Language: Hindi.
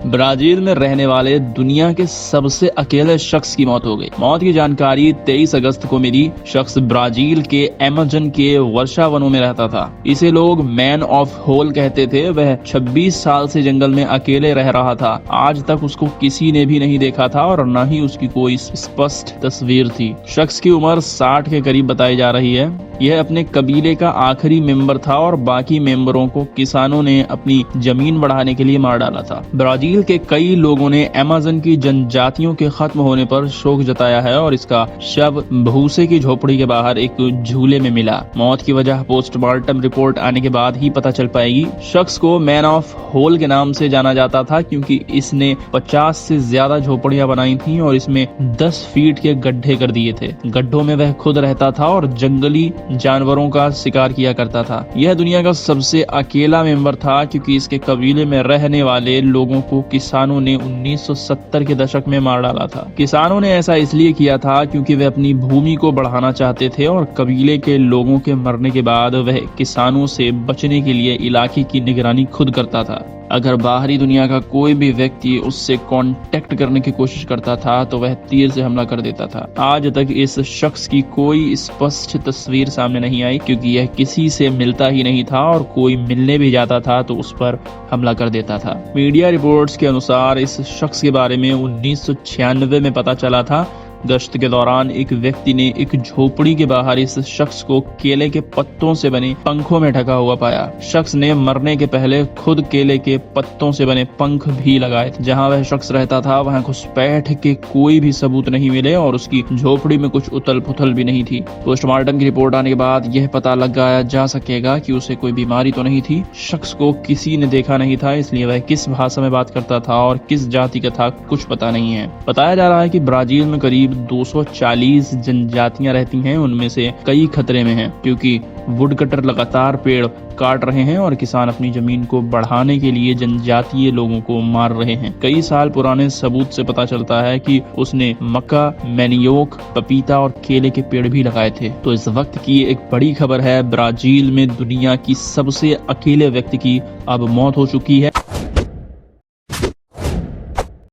ब्राजील में रहने वाले दुनिया के सबसे अकेले शख्स की मौत हो गई। मौत की जानकारी 23 अगस्त को मिली। शख्स ब्राजील के अमेज़न के वर्षावनों में रहता था। इसे लोग मैन ऑफ होल कहते थे। वह 26 साल से जंगल में अकेले रह रहा था। आज तक उसको किसी ने भी नहीं देखा था और न ही उसकी कोई स्पष्ट तस्वीर थी। शख्स की उम्र 60 के करीब बताई जा रही है। यह अपने कबीले का आखिरी मेंबर था और बाकी मेंबरों को किसानों ने अपनी जमीन बढ़ाने के लिए मार डाला था। ब्राजील के कई लोगों ने अमेज़न की जनजातियों के खत्म होने पर शोक जताया है और इसका शव भूसे की झोपड़ी के बाहर एक झूले में मिला। मौत की वजह पोस्टमार्टम रिपोर्ट आने के बाद ही पता चल पाएगी। शख्स को मैन ऑफ होल के नाम से जाना जाता था क्योंकि इसने 50 से ज्यादा झोपड़ियां बनाई थी और इसमें 10 फीट के गड्ढे कर दिए थे। गड्ढों में वह खुद रहता था और जंगली जानवरों का शिकार किया करता था। यह दुनिया का सबसे अकेला मेंबर था क्योंकि इसके कबीले में रहने वाले लोगों को किसानों ने 1970 के दशक में मार डाला था। किसानों ने ऐसा इसलिए किया था क्योंकि वे अपनी भूमि को बढ़ाना चाहते थे और कबीले के लोगों के मरने के बाद वह किसानों से बचने के लिए इलाके की निगरानी खुद करता था। अगर बाहरी दुनिया का कोई भी व्यक्ति उससे कांटेक्ट करने की कोशिश करता था तो वह तीर से हमला कर देता था। आज तक इस शख्स की कोई स्पष्ट तस्वीर सामने नहीं आई क्योंकि यह किसी से मिलता ही नहीं था और कोई मिलने भी जाता था तो उस पर हमला कर देता था। मीडिया रिपोर्ट्स के अनुसार इस शख्स के बारे में 1996 में पता चला था। गश्त के दौरान एक व्यक्ति ने एक झोपड़ी के बाहर इस शख्स को केले के पत्तों से बने पंखों में ढका हुआ पाया। शख्स ने मरने के पहले खुद केले के पत्तों से बने पंख भी लगाए थे। जहां वह शख्स रहता था वहां घुसपैठ के कोई भी सबूत नहीं मिले और उसकी झोपड़ी में कुछ उथल पुथल भी नहीं थी। पोस्टमार्टम की रिपोर्ट आने के बाद यह पता लगाया जा सकेगा कि उसे कोई बीमारी तो नहीं थी। शख्स को किसी ने देखा नहीं था, इसलिए वह किस भाषा में बात करता था और किस जाति का था कुछ पता नहीं है। बताया जा रहा है कि ब्राजील में करीब 240 जनजातियां रहती हैं। उनमें से कई खतरे में हैं क्योंकि वुडकटर लगातार पेड़ काट रहे हैं और किसान अपनी जमीन को बढ़ाने के लिए जनजातीय लोगों को मार रहे हैं। कई साल पुराने सबूत से पता चलता है कि उसने मक्का, मैनियोक, पपीता और केले के पेड़ भी लगाए थे। तो इस वक्त की एक बड़ी खबर है, ब्राजील में दुनिया की सबसे अकेले व्यक्ति की अब मौत हो चुकी है।